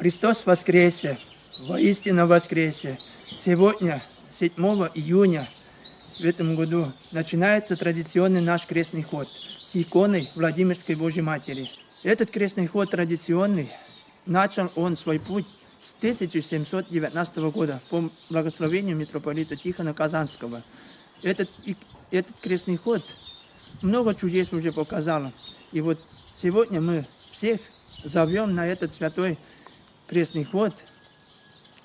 Христос воскресе! Воистину воскресе! Сегодня, 7 июня в этом году, начинается традиционный наш крестный ход с иконой Владимирской Божьей Матери. Этот крестный ход традиционный, начал он свой путь с 1719 года по благословению митрополита Тихона Казанского. Этот крестный ход много чудес уже показал. И вот сегодня мы всех зовем на этот святой крестный ход,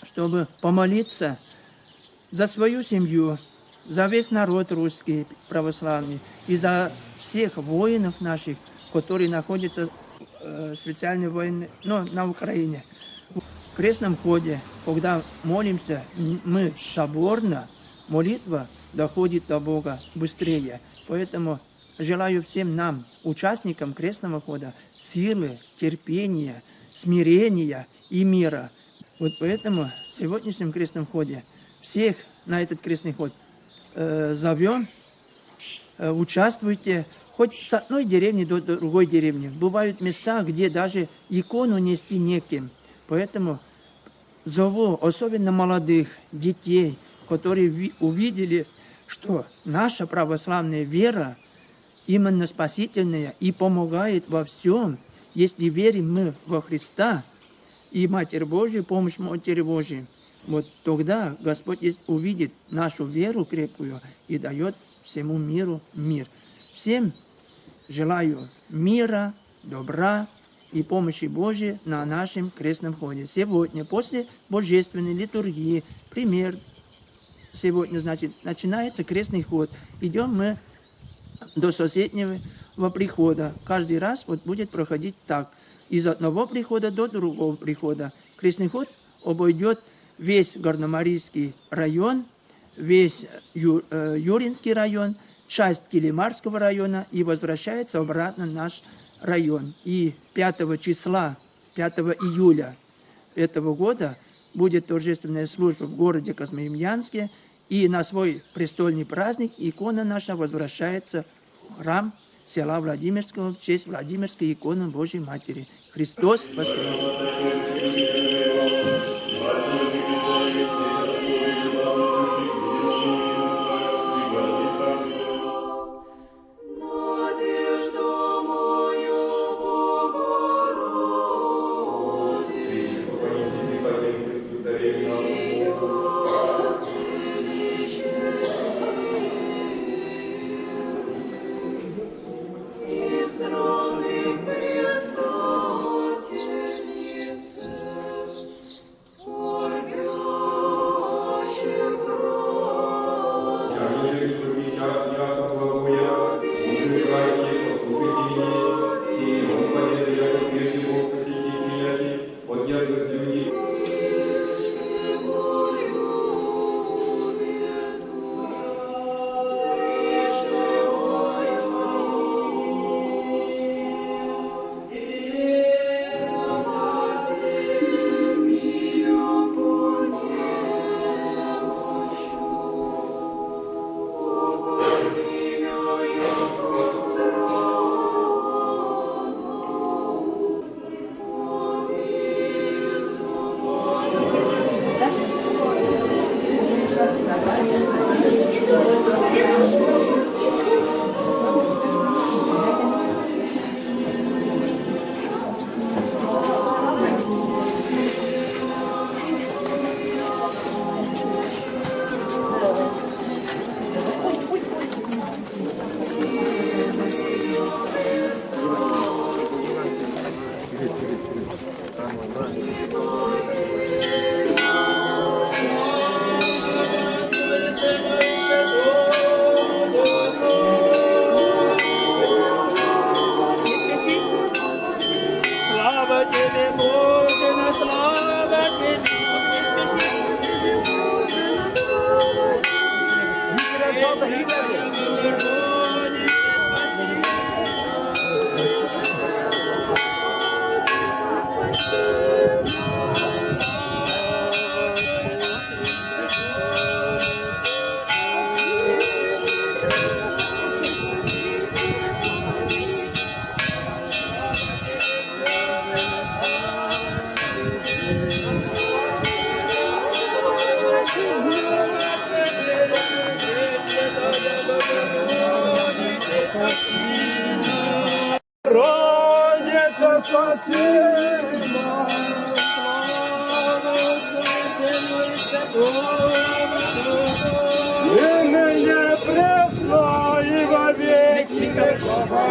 чтобы помолиться за свою семью, за весь народ русский православный и за всех воинов наших, которые находятся в специальной войне, на Украине. В крестном ходе, когда молимся, мы соборно, молитва доходит до Бога быстрее. Поэтому желаю всем нам, участникам крестного хода, силы, терпения, смирения и мира. Вот поэтому в сегодняшнем крестном ходе всех на этот крестный ход зовем, участвуйте, хоть с одной деревни до другой деревни. Бывают места, где даже икону нести неким. Поэтому зову особенно молодых, детей, которые увидели, что наша православная вера именно спасительная и помогает во всем, если верим мы во Христа и Матерь Божию, помощь Матери Божией. Вот тогда Господь увидит нашу веру крепкую и дает всему миру мир. Всем желаю мира, добра и помощи Божией на нашем крестном ходе. Сегодня, после божественной литургии, пример, сегодня, начинается крестный ход. Идем мы до соседнего прихода. Каждый раз будет проходить так. Из одного прихода до другого прихода. Крестный ход обойдет весь Горномарийский район, весь Юринский район, часть Килимарского района и возвращается обратно в наш район. И 5 июля этого года будет торжественная служба в городе Козьмодемьянске, и на свой престольный праздник икона наша возвращается в храм села Владимирского в честь Владимирской иконы Божьей Матери. Христос воскрес!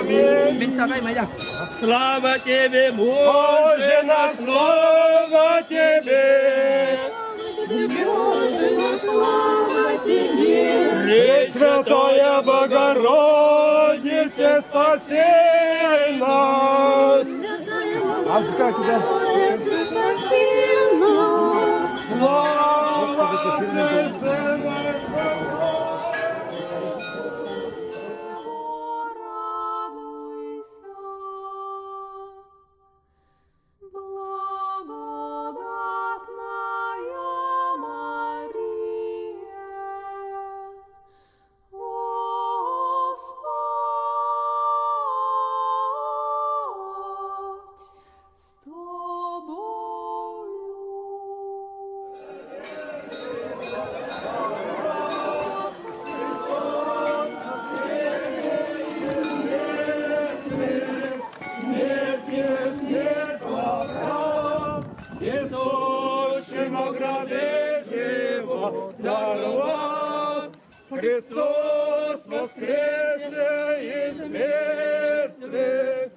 Аминь. Бенсагай моя. Слава Тебе, Боже, на слава Тебе. Пресвятая Богородица, спаси нас. Слава Тебе, Христос воскресе из мертвых.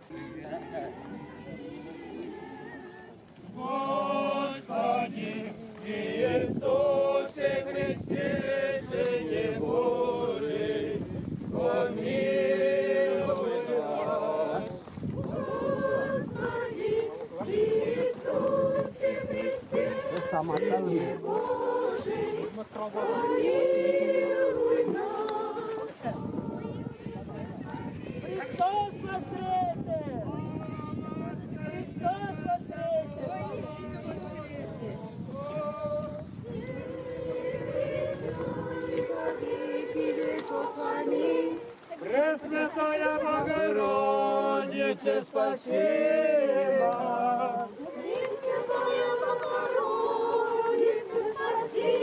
Господи, Иисусе Христе, Сыне Божий, помилуй нас. Господи, Иисусе Христе, Сыне Божий, помилуй нас. Христос воскресе! Христос воскресе! Пресвятая Богородица, спаси нас. Пресвятая Богородица, спаси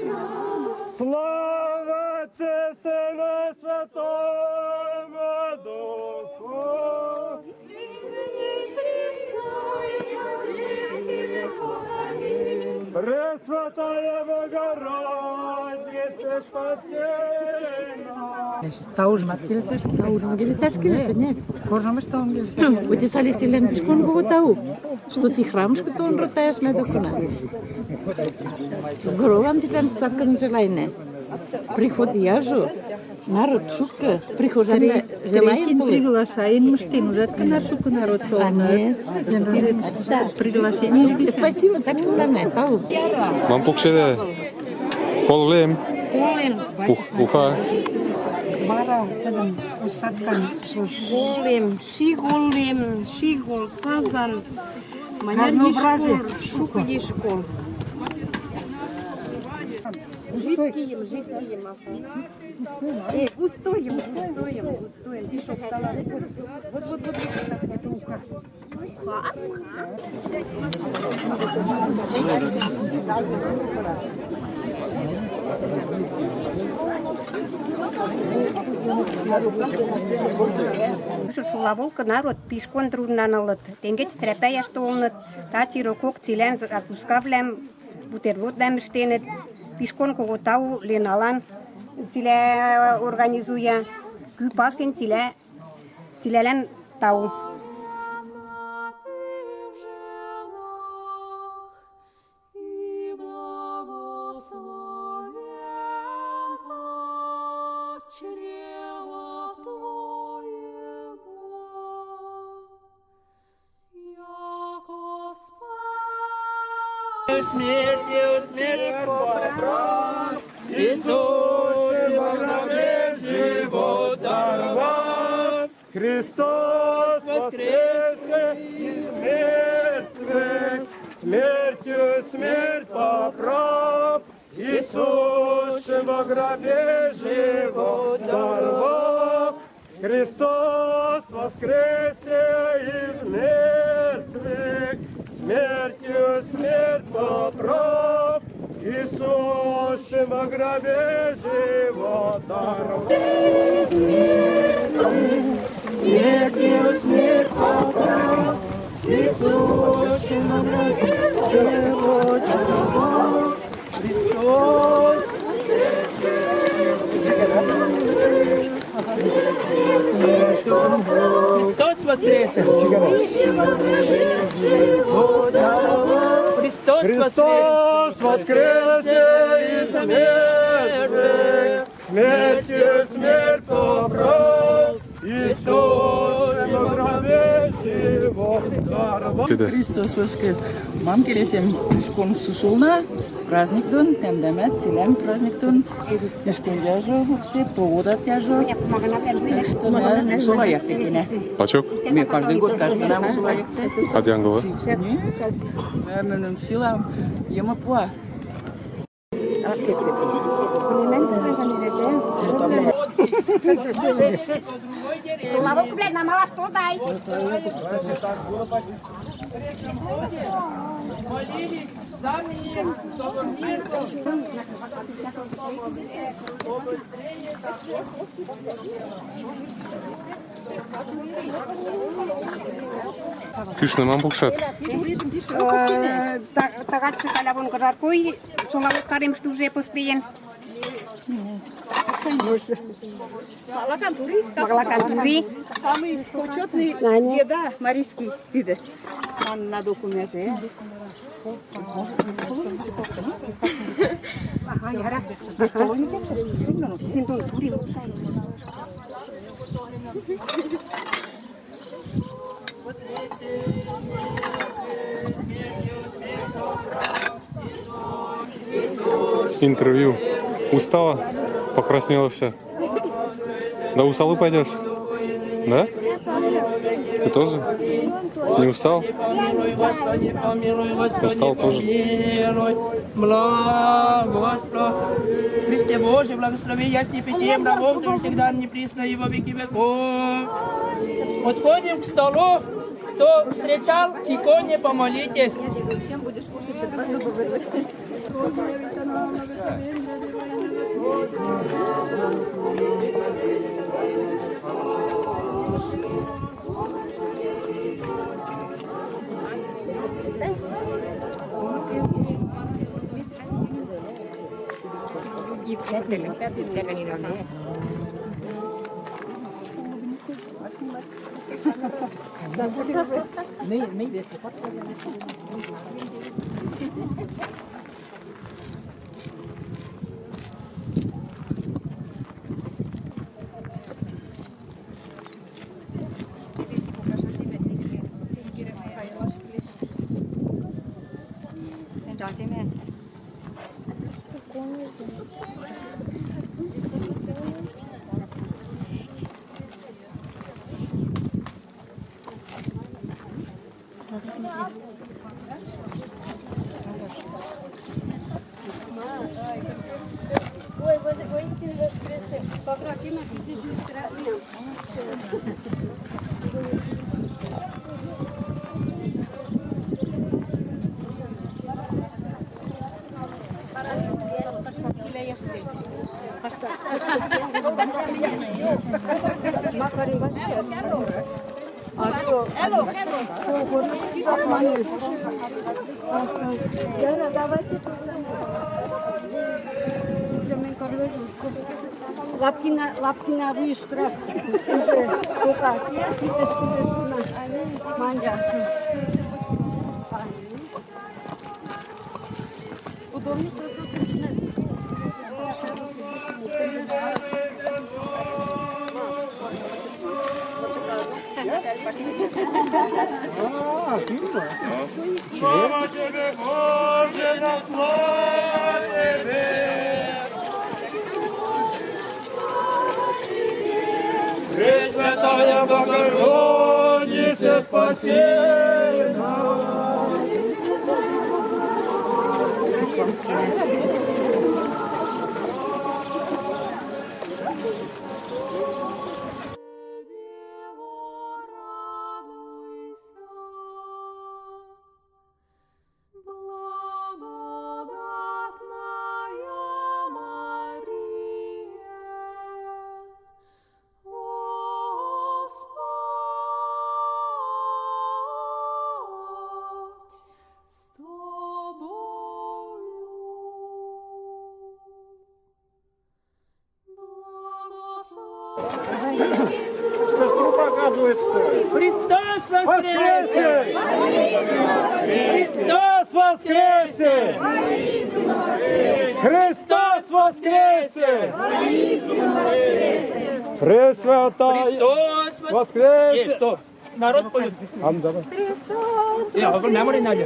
нас. Слава Отцу, Сыну, Святому Духу. Пресвятая Богородица, спаси нас. Taужмат келсешки, таужмат келсешки, не? Коржам что он келсешки. У тебя сали силен пешком го тау. Что ти храмшко то он ротаешь ме докуна. Здоровам ти там саткам желайне. Приход яжу. Народ шутка. Прихожан желаем приглашаем мужчин, уже нашу народ приглашение. Спасибо, так что нам тау. Man pukse kolleem. Kuka. Голем, шигол, сазан, манярнишкол, шукадишкол. Жидкием. Густоем. Ты что стала? Вот. Это уха. Шулаволка народ пешком трудно налыт. Тенгеч трепея столнат, тачи рокок цилен закускавлем, бутербродлем штенет, пешком коготау леналан, циле организуя, купашен цилелен тау. Смертью смерть поправ, Иисус благодать живот даровав. Христос воскресе из мертвых, смертью смерть поправ, Иисус во гробе живот даровав. Христос воскресе из мертвых, смертью смерть поправ, Иисус во гробе живот даровав. Смертью смерть поправ, Иисус во гробе живот даровав. Христос воскресе! Христос воскресе из мертвых, смертью смерть побрал, Иисус благовещего даровал. Христос воскрес! Мам келесем шкон сусулна, праздник дон, темдемет, силем праздник дон, шкон дяжо, все повода тяжо. Что мы сулаяк такие. Пачок? Мы каждый год каждый нам сулаяк. Адьянгова? Наверное, сила ема пуа. Лавок, блядь, на мала что дай. Молились за мир, чтобы мир был. Кüşne мам пукшат. Тагачы халявон жаркой, солавок карим что уже поспеен. Малакантури. Самый почетный деда Марийский виды. Он на документе. Ага, яра. На столе не пишет. Тинтон тури. Интервью. Устала? Покраснела вся? До Усалы пойдешь? Да? Ты тоже? Не устал? Устал тоже. Благослов. Христе Божий, благослови ясти питьем рабом, ты всегда неприсно и во веки веков. Подходим к столу. Кто встречал, к иконе помолитесь. Ой, воистину воскресе. Паврак, има ти си жестра. Лапкина вышкра. Сука. Китеш кудешуна. Манджашу. Удобно. Слава тебе, Боже, на слава тебе. Пресвятая Богородица, спаси нас. Что ж, трупа Христос воскресе! Христос воскресе! Христос воскресе! Пресвятая Христос воскресе! Что? Народ полюбит. Давай. Я говорю, мемори Надя.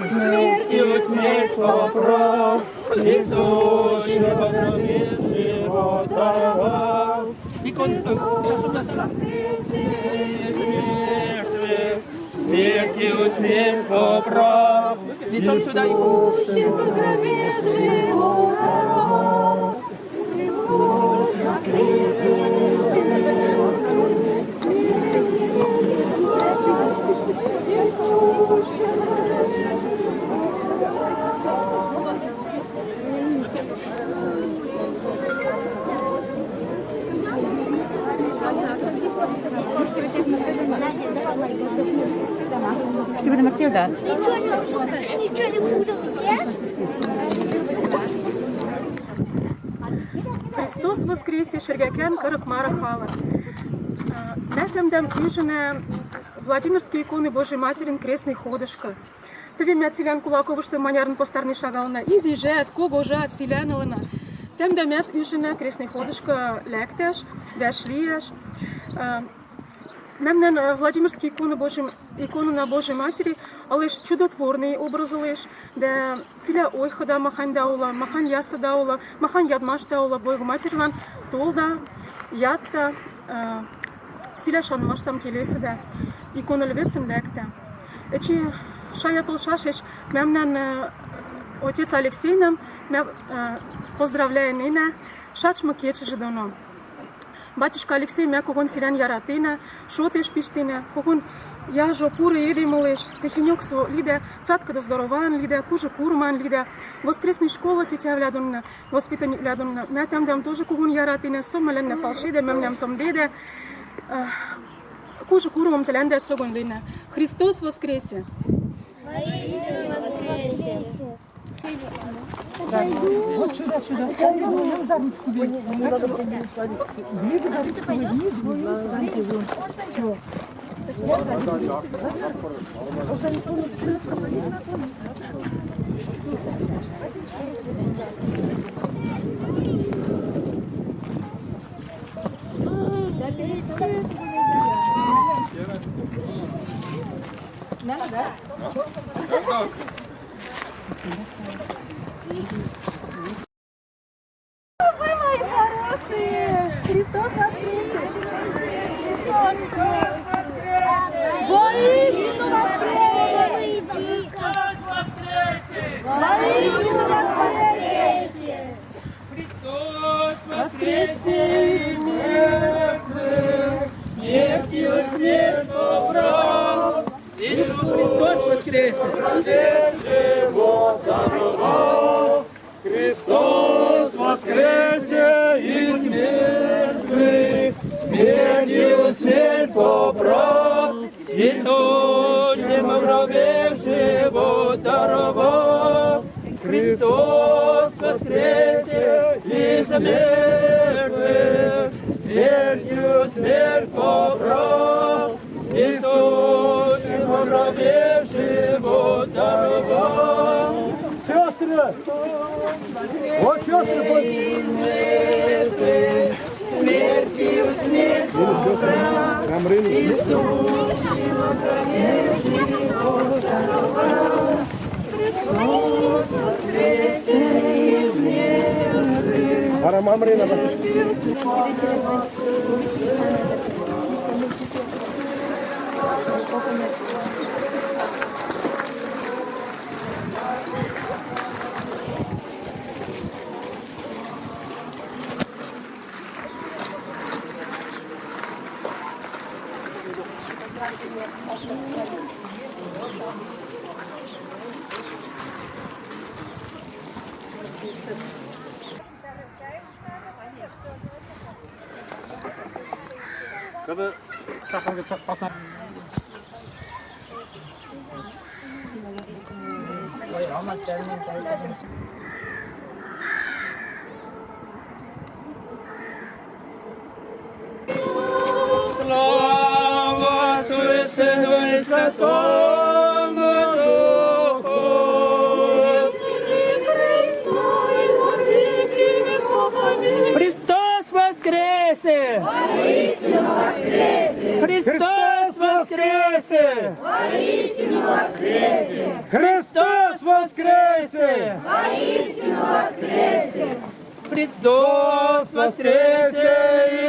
Смертью смерть поправ, Иисус погробе живот даровал. И смертью смерть поправ, лицом сюда и Ще буде Матилда. Христос воскресе, Шергякен, Каракмара Хала. Нетемдем ижене Владимирские иконы Божьей Материн крестный ходышка. Теве мя цилян кулакову, что манярн постарни шагална. Изи жет, кого жат циляналана. Темдем мя ижене крестный ходышка лектеш, вешлиеш. Мемнен Владимирские иконы на Божьей Матери, але ж чудотворний образ лиш, де ціля ойхода махань даула, махань яса даула, махань ядмаш даула, Богу Матерлан толда, ядта, ціля шанмаш там келесі де, икона львецем лекте. Ечи шаятол шашеш, мемнен отец Алексей нам поздравляє нине, шачма кече жидоно. Батюшка Алексей мя когон цілян яратина, шотеш піштина, когон я жо пури їди молиш, тихіньок со ліде, цатка до здорован ліде, куже курман ліде, воскресний школа тітя влядон, воспитані влядон, мя там дам тоже когон яратина, сомален не палшиде, мем там деде, куже курмам теленде согон лине. Христос воскресе! Вот сюда. Я за ручку беру. Все. Вы мои хорошие! Христос воскресе! Воистину воскресе! Воистину воскресе! Христос воскресе из мертвых, смертью смерть поправ. Иисус Христос воскресе! живот даровал. Христос воскресе из мертвых, смертью смерть поправ. Иисус в гробе живот даровал. Христос воскресе из мертвых, смертью смерть поправ. Иисус в гробе живот даровал. Сестры! Вот сестры! Смертью смерть поправ. Иисус в гробе живот даровал. Христос воскресе из мертвых. Арамамрина, Когда сахар посмотрел. Святому Духу. Христос воскресе! Христос воскресе! Христос воскресе! Христос воскресе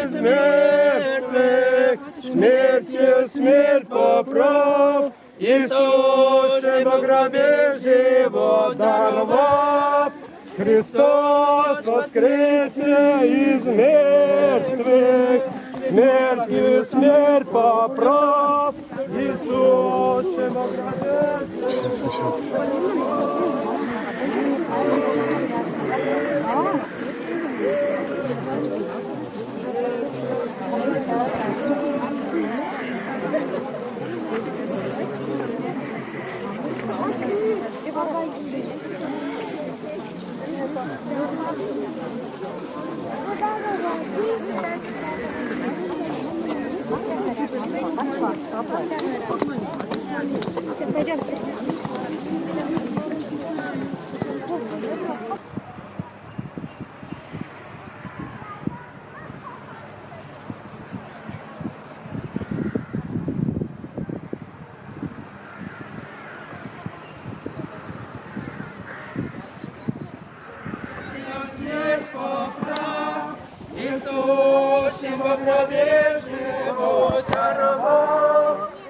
из мертвых, смертью смерть поправ, Иисусе во гробе живот даровав. Христос воскресе из мертвых, смертью смерть поправ, Иисусе во гробе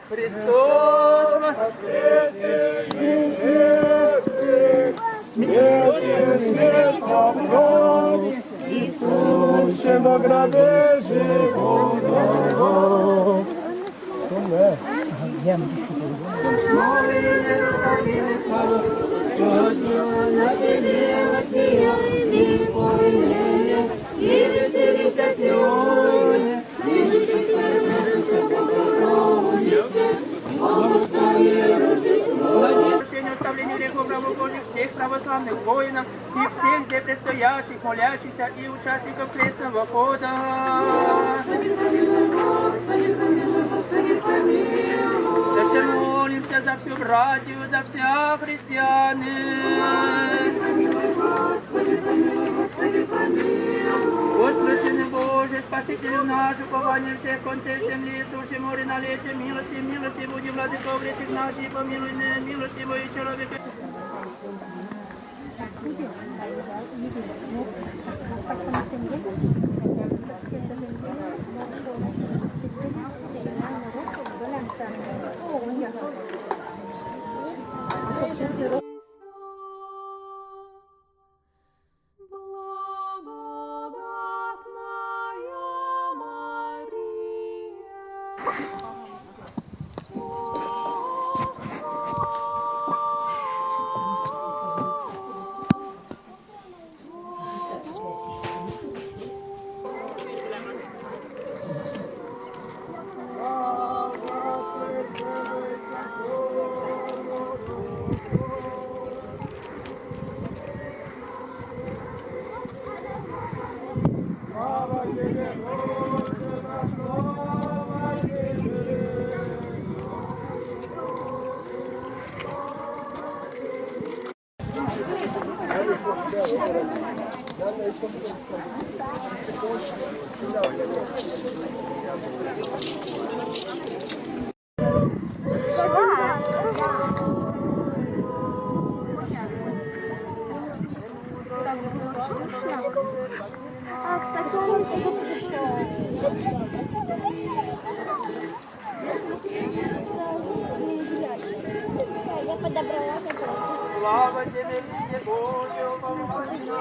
Христос воскресе из мертвых, смертью смерть поправ, Иисусе во гробе живот даровав. На тебе воссияй мир полнее, и веселися сегодня, и чувствуй Богородице, благослови Рождество. Прощение, оставление грехов правоугодных всех православных воинов и всех здесь предстоящих, молящихся и участников крестного хода. Да все молимся за всю братью, за вся христианы. Господи Боже, Спасителю наш, упование всех концев земли, суши море налечие, милости, милости, буди, владыко, грехов наших, помилуй, милости, Божий человек. А, кстати, он только пришел. Я подобрала такой. Слава тебе, Боже, помоги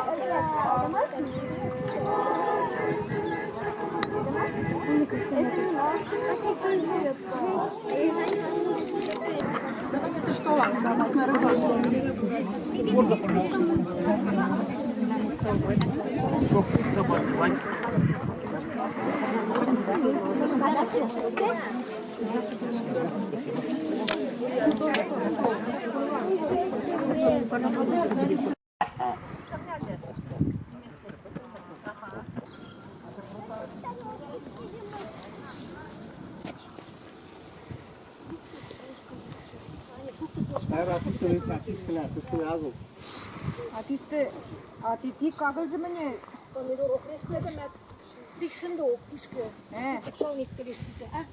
А ти как же мене? Ти шындо кышкы. Шалник келешсизе, а?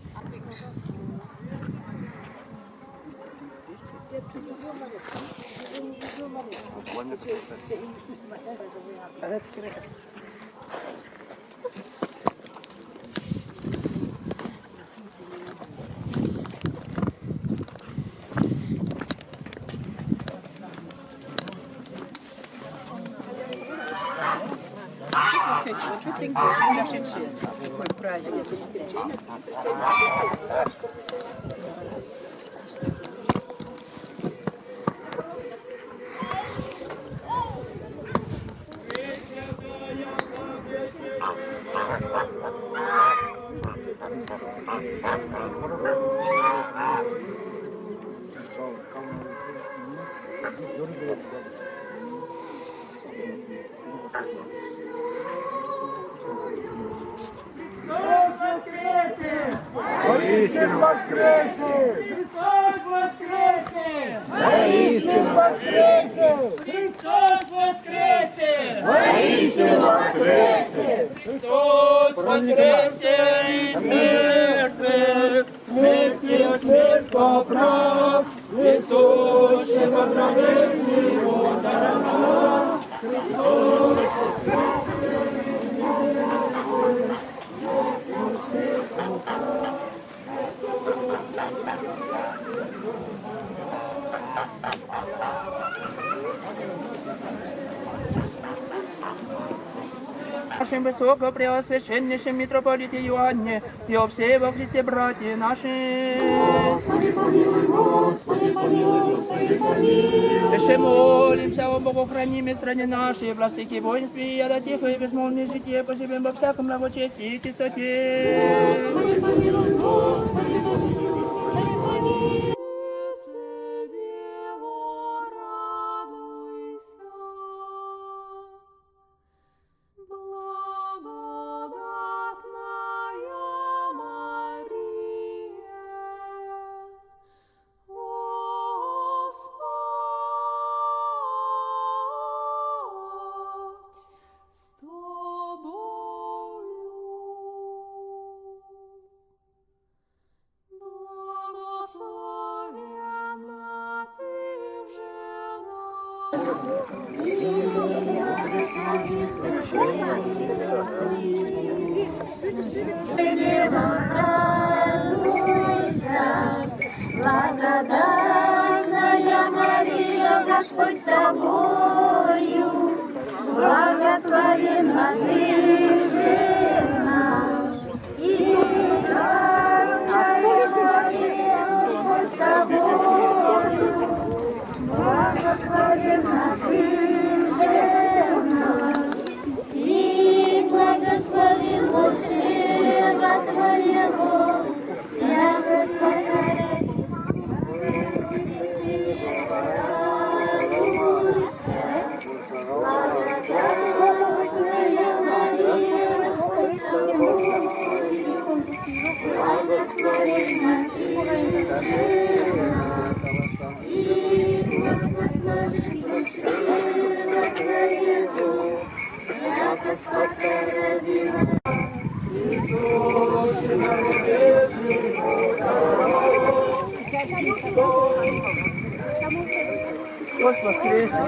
Воистину воскресе! Христос воскресе! Воистину воскресе! Христос воскресе! Воистину воскресе! Христос воскресе из мертвых! Смертью смерть поправ! Иисусшего праведного дарова! Христос Нашим высокопреосвященнейшим митрополите Иоанне и о всей во Христе братья наши. Господи помилуй, Господи помилуй, Господи помилуй. Еще молимся о богохранимой стране нашей, властике воинстве и яда тихо и безмолвное житие поживем во всяком благочестии и чистоте. Господи помилуй, Господи помилуй, Господи помилуй. Благодатная Мария, Господь с тобою, благословенна ты жена, и благодатная Мария, Господь с тобою, благословенна ты жена, и благословен чрева твоего, яко спасает. Христос воскресе!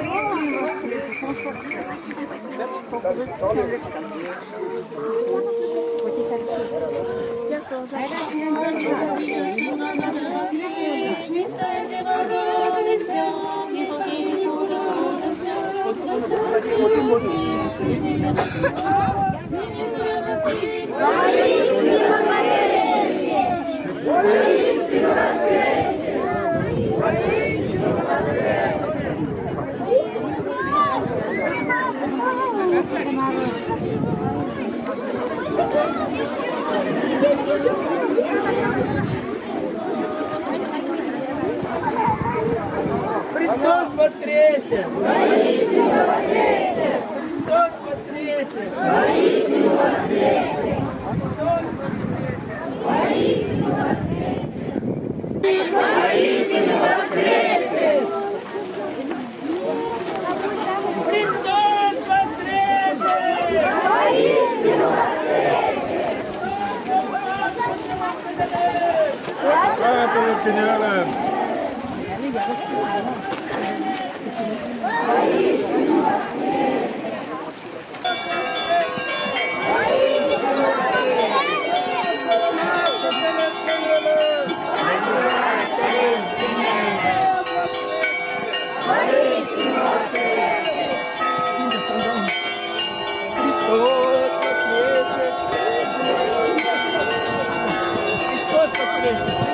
Христос воскресе! Воистину воскресе! Христос воскресе! Воистину воскресе! Воистину воскресе! Воистину воскресе! Христос воскресе!